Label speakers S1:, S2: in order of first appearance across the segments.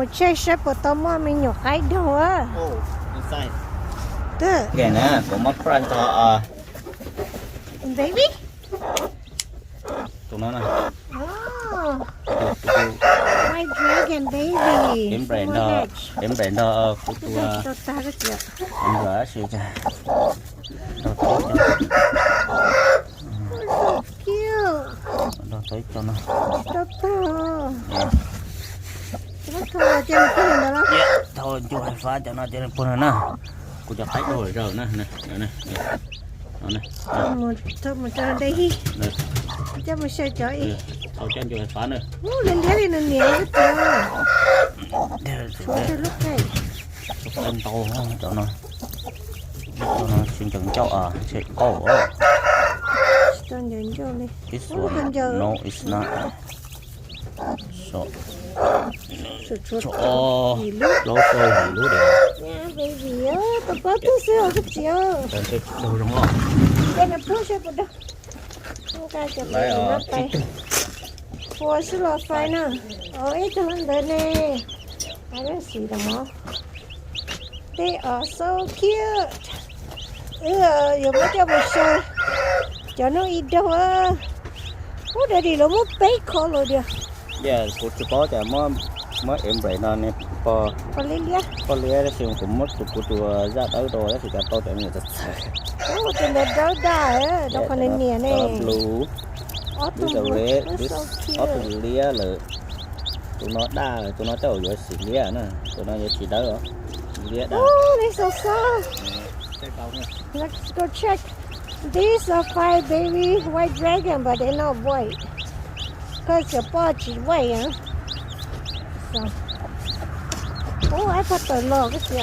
S1: một chơi sắp của tao mua mình nhổ cái đâu á.
S2: Oh, inside.
S1: Được.
S2: Cái nè, có mất răng cho
S1: Baby.
S2: tụi nó nè.
S1: Oh. White dragon baby.
S2: Điểm brand của tụi
S1: Tao ta rất nhiều.
S2: anh gỡ siêu cha.
S1: So cute.
S2: Đó tới cho nó.
S1: Tao ta. Nó thua trên cái này đó.
S2: Thôi chú hãy phá cho nó trên phun nè. Cô cho thấy rồi nè, nè. Đó nè.
S1: Một cho đây.
S2: Nè.
S1: Cho một xe chở đi.
S2: Thôi cho anh chú hãy phá nữa.
S1: Lên đĩa đi nè cái trời. Xuống cho lúc này.
S2: Chụp lên to không cho nó xin chừng cho sẽ có
S1: Cho nhận cho đi.
S2: this one no it's not so lố phơi thì lúa đẹp
S1: nha baby á tao có thứ xưa cái chiều
S2: còn cái sâu đúng không
S1: đây là phô xe của đâu không ca chụp
S2: lấy ở
S1: phô xưa là phải nè ít hơn đây nè ai biết gì đâu they are so cute dùng mấy cho một xe cho nó ít đâu á đây đi nó mất bé khó rồi đi
S2: yeah cô chú có chả mới em vậy nên po lia đó xem cũng mất tụi cô ra tới rồi đó thì cả tôi tại người ta
S1: tụi nó đau đau đâu còn lên nè nè
S2: blue this is red this is lia là tụi nó đa là tụi nó trâu rồi xịt lia nè tụi nó chỉ tới rồi lia đa
S1: they're so soft let's go check these are five baby white dragon but they're not white because your body is white so I put the log cái gì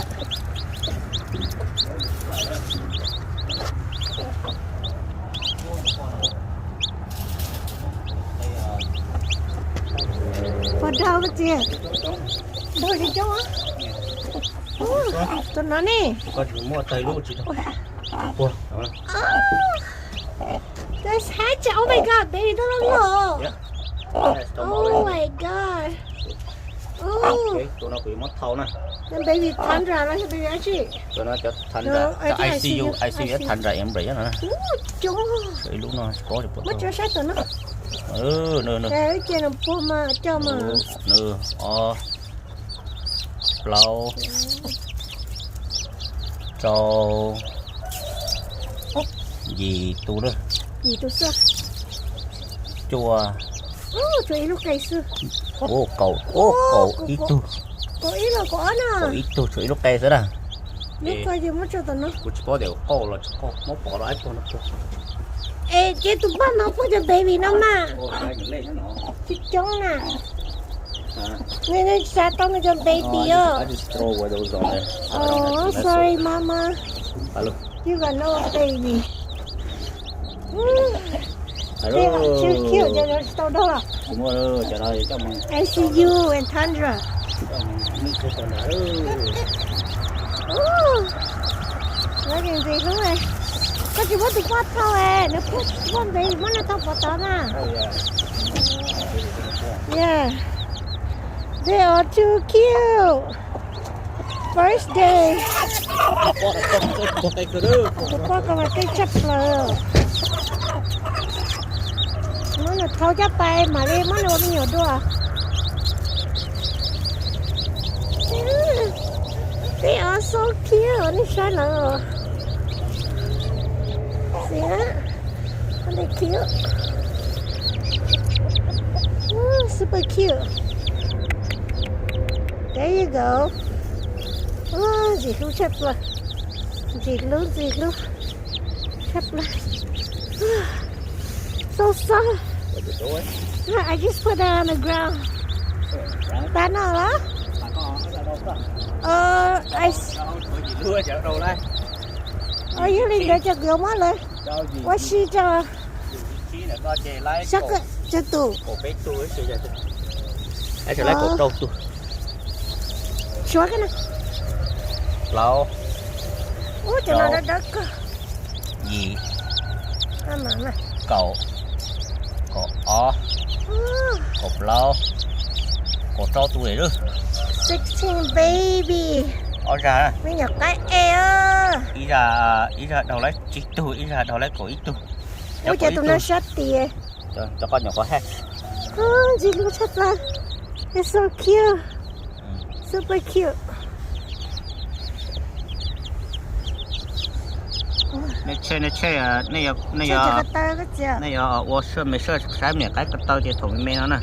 S1: Phần đâu cái gì đâu đi chỗ á tụi nó nè
S2: con chỉ mua tay luôn chị thôi
S1: there's hatch oh my god baby tụi nó lò oh my god
S2: tụi nó bị mất thâu nè
S1: then baby thành ra nó baby ấy chị
S2: tụi nó cho thành ra cho ICU thành ra em bị nè
S1: chúng
S2: thì lúc nó có được
S1: mất cho sát tụi nó
S2: nè
S1: cái trên là po mà cho mà
S2: nè lâu cho gì tu đó
S1: gì tu sơ
S2: chùa
S1: chùa lúc cây xưa
S2: cậu ít tu
S1: cậu ít là có nè
S2: cậu ít tu chùa lúc cây nữa nè
S1: lúc cây gì mất cho tụi nó
S2: cô chỉ có đều cậu là có mất bỏ lại con nó
S1: ê cái tụi bắt nó có cho baby nó mà chị chống nè nên sao tao cho baby á
S2: I just throw away those on there
S1: oh sorry mama
S2: hello
S1: you got no baby
S2: hello
S1: they are too cute cho nó tao đâu à
S2: đúng rồi cho nó cho mình
S1: ICU and Tundra nói chuyện gì nữa rồi có chỉ muốn tụi bắt thôi nếu con baby mất là tao bỏ tao mà yeah they are too cute first day tụi con còn cái chấp lờ nó là thâu chấp tay mà đi mất là nhiều đua they are so cute nó sao nữa see that aren't they cute super cute there you go gì luôn chép là gì luôn chép là so soft I just put that on the ground ta nào đó ở dưới đi để cho kiểu mất lên quá xí cho sắc cho tủ
S2: ai sẽ lấy cột trâu tu
S1: xóa cái này
S2: lâu
S1: ủa cho nó đất
S2: gì
S1: này
S2: cậu cột o cột lâu có trâu tuổi rồi
S1: 16 baby.
S2: ở ra
S1: Mấy nhỏ cái eo.
S2: ý ra đầu lấy chỉ tuổi ý ra đầu lấy cổ ít tuổi
S1: Ôi trời tụi nó sát tìa.
S2: cho con nhỏ có hết
S1: Chị lúc sát ra. It's so cute. Super cute.
S2: này chơi à này giờ
S1: Chơi cái tơ cái gì.
S2: này giờ我是没事啥面cái tao chỉ thùng mấy nó nè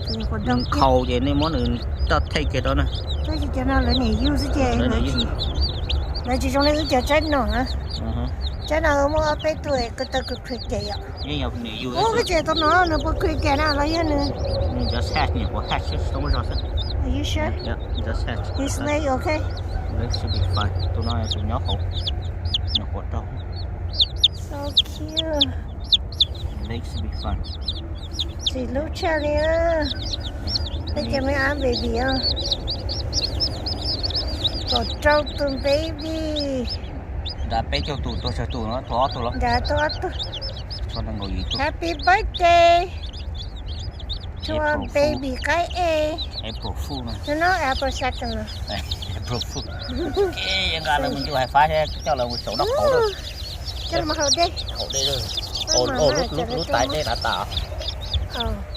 S1: Thì còn đông kia.
S2: khâu vậy nên mónอื่น tao thay cái đó nè
S1: Tôi chỉ cho nó là này yêu cái gì
S2: Lấy
S1: nói
S2: này
S1: chị. Nói chị trong này cái chết nó hả?
S2: hả
S1: Chết nó mua ở bên tuổi cái tơ cực cực kì ạ.
S2: nhưng mà này yêu
S1: Ô cái gì tao nó bự cực kì nào lấy nữa.
S2: 你 just hatch 你我 hatch 是什么时候是
S1: Are you sure?
S2: yeah just hatch
S1: His leg okay?
S2: Đấy should be fine. Tụi nó là tụi nhỏ hậu. Nhỏ của trâu.
S1: So cute.
S2: Đấy should be fine.
S1: Chị lúc cha đi á. Đây cho mấy ăn baby á. Có trâu tụi baby.
S2: Đã bé cho tụi tôi sẽ tụi nó thoát tụi nó.
S1: Đã tốt.
S2: Cho nó ngồi gì tụi.
S1: Happy birthday. To our baby cái A.
S2: April Fool này.
S1: You know Apple second.
S2: Đây, April Fool. Cái em ra là mình chưa hay phá thế. Cho là một số đất khổ rồi.
S1: Cho mà hậu đây.
S2: Hậu đây rồi. Ồ lúc tại đây đã tạo.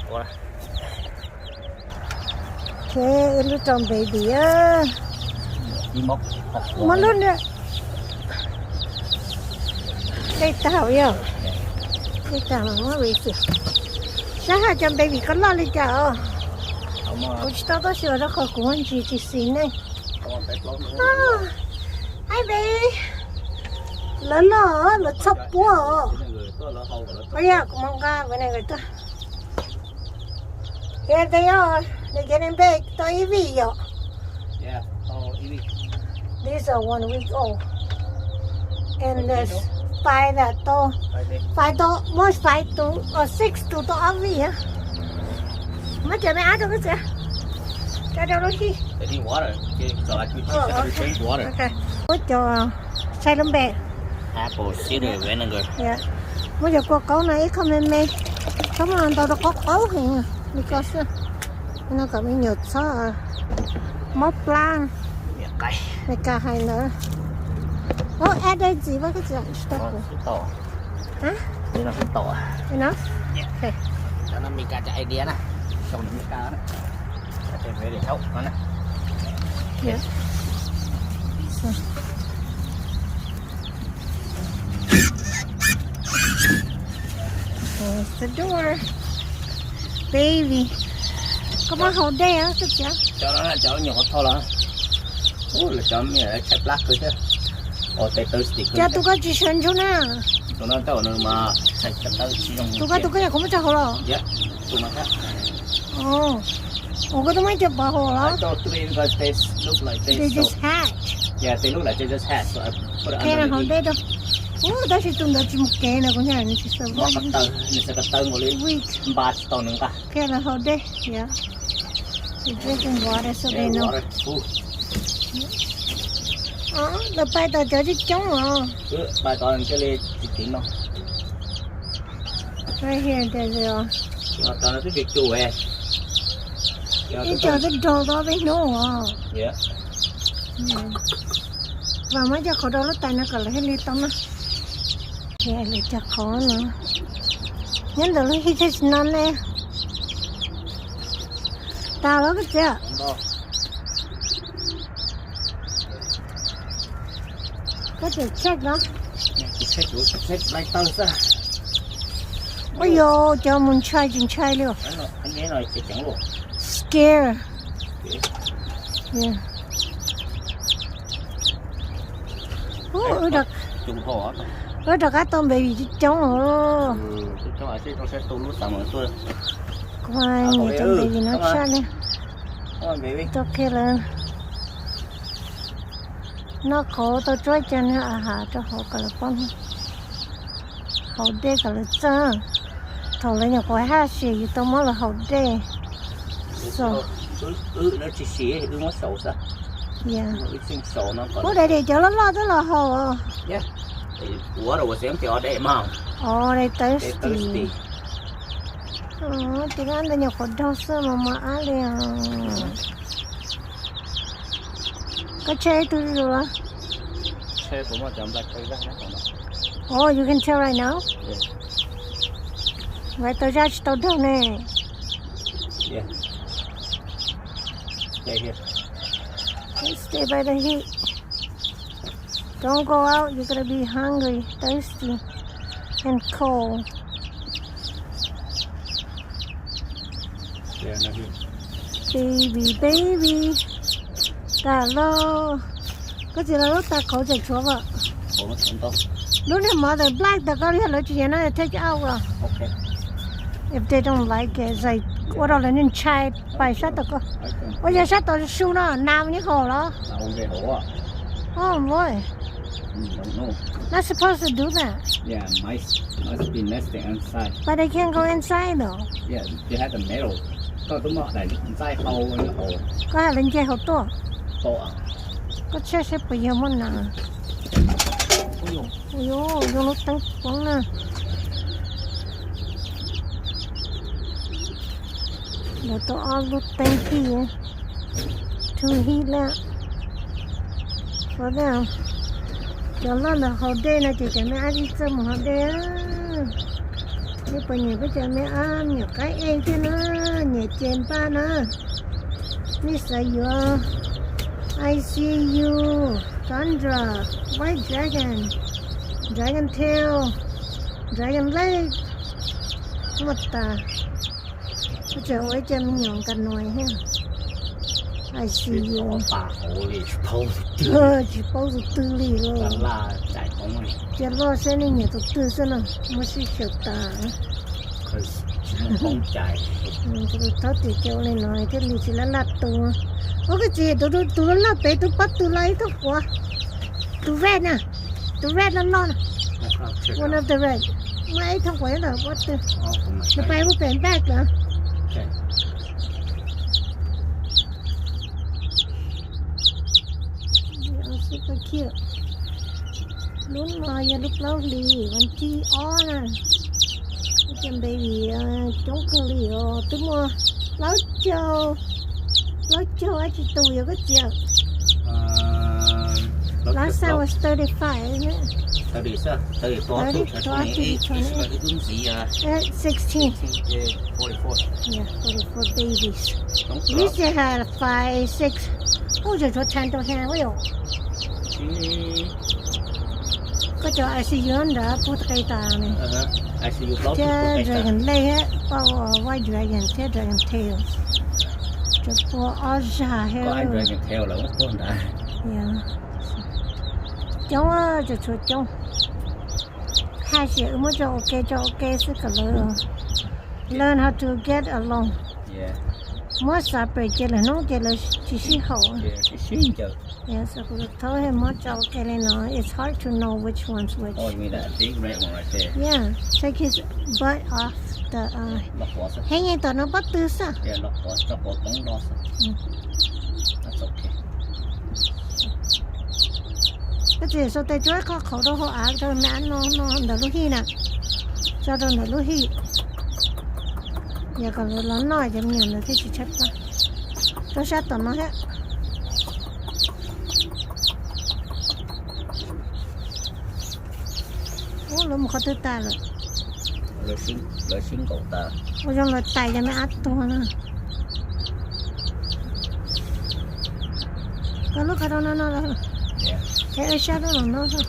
S2: Ủa này.
S1: Okay, little baby á.
S2: Đi mốc.
S1: Mà luôn nè. Đây tao vậy. Đây tao mà nó bị gì? Sao hai trăm baby có lo lên chợ? Cô chỉ tao sửa ra khỏi của anh chị xin này. Hi baby. Lớn là chọc bùa. Bây giờ cũng mong ca với này người ta. Here they are. They're getting big. Tao ý vị vậy.
S2: Yeah, Evie.
S1: These are 1 week old. And there's 5 that to 5 to most 5 to or 6 to Evie á. Mấy chị mày ăn được cái gì? Cho đâu đó đi.
S2: They need water. So I could change water.
S1: Okay. Mới cho xay lắm bè.
S2: Apple cider vinegar.
S1: Yeah. Mới giờ cô cậu này không nên mê. Không là tao đã có cấu hình. Because nó có mấy nhiều sao móc plan.
S2: Miệng cay.
S1: Này cả hai nữa. Ô, add đây gì với cái gì?
S2: Cái tổ.
S1: Hả?
S2: Đây là cái tổ à?
S1: Đây nó? Ok.
S2: Cho nó Mika chạy idea này. Xong nó Mika đó. Để về để hậu nó này.
S1: Yeah. So. There's the door. Baby. Có bao hậu đây á? Cái gì?
S2: Cho nó là cho nhỏ thôi là. Ủa là cho mình là chép lát thôi chứ. Ồ tay tới stick.
S1: Cha tụi cái chỉ sơn chỗ nào?
S2: Tụi nó tao nó mà sạch chặt tới chỉ dùng.
S1: Tụi cái không có cho hậu rồi.
S2: Dạ. Tụi nó khác.
S1: Oh. Ủa cái tụi mấy chụp bảo hậu
S2: I
S1: đó?
S2: thought three because they look like
S1: They
S2: they
S1: just hatch.
S2: Yeah, they look like they just hatch. So I put it
S1: Cái này hậu
S2: under
S1: đây đâu? Ủa, đó chỉ tụi nó chỉ một cái này của nhà này chỉ sợ
S2: nó cắt tơ, mình sẽ cắt tơ một lên
S1: week.
S2: 3 tàu nữa cả.
S1: Okay, là hậu đây. Yeah. They're drinking water so they know. Là bài tao cho chứ chống mà.
S2: Cứ bài tàu cái lên chỉ tính nó.
S1: Right here, there they are.
S2: Tao nó cứ việc chủ về.
S1: Cái chờ cái đồ đó với nó à.
S2: Yeah.
S1: Và mấy giờ khó đó nó tay nó còn lại hết ly tông á. Kìa lại cho khó nữa. Nhấn được nó khi thấy non nè. Tao đó cái chưa? Có thể check đó.
S2: Check lại tao ra.
S1: Ôi dồi, cho mình trai luôn.
S2: Anh nghe nói sẽ chẳng luôn.
S1: Scare. Yeah. Được.
S2: Trùng hồ á.
S1: Được các tôm bị chống rồi.
S2: Cho ai nó sẽ tu lúc tầm ở tôi.
S1: Quay người tôm bị nó xa lên. Tôi kêu là nó khổ tôi trói chân nó hạ cho họ cả là con. Họ đê cả là chân. Thầu lấy nhà quái hát xì tôi mới là họ đê.
S2: Nó chỉ xí thì nó xấu sao?
S1: Yeah.
S2: Nó
S1: còn đây để cho nó lo tới là hồ.
S2: Yeah. Ủa rồi xem cho để mà.
S1: Đây tới. thì nó ăn được nhiều khổ đau sơ mà ăn liền. Có chơi từ rồi.
S2: Chơi của một chấm lại cây ra nó.
S1: Oh, you can tell right now.
S2: Yeah.
S1: Vậy tôi ra tôi đâu nè.
S2: Yeah. Stay here.
S1: Stay by the heat. Don't go out. You're gonna be hungry, thirsty, and cold.
S2: Yeah, nó
S1: Baby, baby. Ta lo. Có gì là lúc ta khẩu chạy chúa vợ.
S2: Ủa, không tốt.
S1: Lúc này mà the black ta có thể là chuyện nó take out rồi.
S2: Okay.
S1: If they don't like it, it's like what all in chai bài sát ta có. Ôi giờ sát ta su nó nam như khổ đó.
S2: Nào về hổ à?
S1: Oh boy.
S2: Don't know.
S1: Not supposed to do that.
S2: Yeah, mice must be nesting inside.
S1: But they can't go inside though.
S2: Yeah, they have the metal. Có đúng không? Này, inside hole in the hole.
S1: Có hai lần chơi hậu to.
S2: To à?
S1: Có chơi sẽ bị nhiều món nào. Ôi dồi, dùng nó tăng quăng nè. Để tôi ăn lúc tăng khi to heat lẹ. Có thế không? Cho nó là hậu đê này chỉ mẹ ăn đi chơi một hậu đê á. Nếu bây giờ bây giờ mẹ ăn nhiều cái em thế nó nhẹ chèn ba nó. Nhi sợ vô. I see you, Sandra, white dragon, dragon tail, dragon leg. What the? Bây giờ ôi cho mình nhọn cả nồi ha. I see you.
S2: Bà hổ thì
S1: Chỉ bao giờ tư lì rồi.
S2: là chạy không này.
S1: Chỉ lo xe này nhẹ tôi tư xe nào, mới sẽ sợ ta.
S2: Không chạy.
S1: Tôi tháo thì kêu lên nói cái lì chỉ là lát tù. Ôi cái gì tôi là bé tôi bắt tôi lấy thôi quá. Tôi red nè, tôi red nó nè. One of the red. Mấy thằng quấy là bắt tôi. Nó bay một bèn back nữa.
S2: Okay.
S1: Yeah, super cute. Đúng rồi, giờ lúc lâu lì, vẫn chi ó nè. Cái baby chống cơ lì rồi, tôi mua láo châu ấy chị tùi rồi có chịu. Last time was 35, isn't it?
S2: 30, sir. 34 to 28. It's gì
S1: 16.
S2: 44.
S1: Yeah, 44 babies.
S2: Don't
S1: At least they had 5, 6. Ôi trời, cho thành tôi hàng với rồi. Có cho ICU đó, bút cây tà này.
S2: ICU close.
S1: Thế dragon lay hết, bao white dragon, thế dragon tail. Cho bộ ó già hết.
S2: Có anh dragon tail là mất con đã.
S1: Yeah. Chống á, cho chống. Hai chị mới cho ok sức cả lời. Learn how to get along.
S2: Yeah.
S1: Mới separate cái là nó cái là chỉ hậu.
S2: Yeah, it's shit chứ.
S1: Yeah, so we told him mới cho ok lên nó. It's hard to know which one's which.
S2: Oh, you mean that big red one right there?
S1: Yeah, take his butt off the
S2: Lock was it?
S1: hang in tao nó bắt tư sao?
S2: Yeah, lock was. Lock was don't lost. That's okay.
S1: Cái gì sao tay trái có khẩu đâu họ ăn cho mẹ ăn nó đỡ lúc hi nè. Cho nó đỡ lúc hi. Giờ còn lớn nói cho mình là thế chỉ chết quá. Tôi sát tao nó hết. Ủa lúc mà khó tư ta rồi.
S2: Lợi xin cậu ta.
S1: Ủa trong lời tay cho mẹ át tôi nè. Có lúc ở đâu nó rồi.
S2: Yeah.
S1: Cái ở sát đó là nó thôi.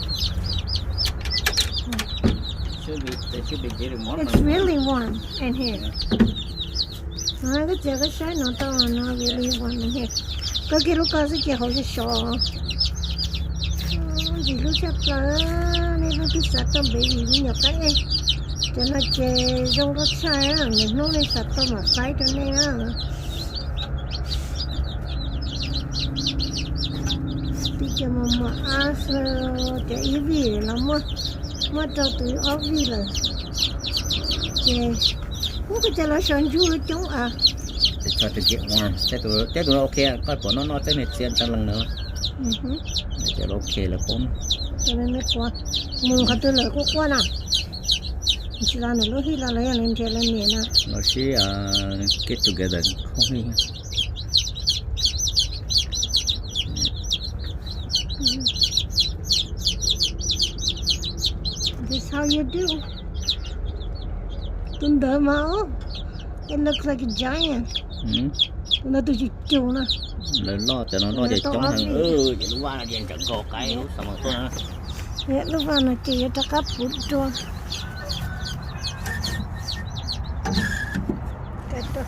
S2: They should be getting more.
S1: It's really warm in here. Cái chè cái trái nó to nó really warm in here. Có cái lúc có cái chè hậu cái sò. Vì lúc chắc là nên nó cứ sát tâm baby với nhập cái ấy. Cho nó chè trong đó trái á, mình nó lên sát tâm mà phải cho nên á. Thì cho mà ăn chè ý vì lắm mà cho tụi ốc vì là chè. Ủa cái chè là sản chú ở chỗ à?
S2: They try to get warm. Chắc tụi nó ok. Có của nó tới này xiên tăng lần nữa. Chắc ok là cũng.
S1: Cho nên mới qua. Mừng khá tư lời có qua nào. chỉ là nó khi là lấy anh em lên nè nè.
S2: nó sẽ get together không đi
S1: This how you do. Tunda mao. It looks like a giant. Tunda tu chichu na.
S2: lớn lo cho nó để chống hàng vậy lúc qua là dàn trận gọt cái lúc xong rồi tôi nó
S1: Ya lu va na ke ya taka puto. Kato.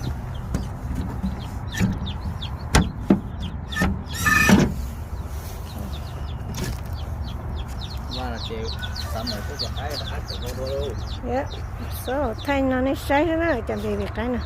S2: qua là chiều xong rồi tôi chặt cái ác rồi vô luôn.
S1: Yeah. So, thay nó này sai thế nào chẳng để việc cái nào.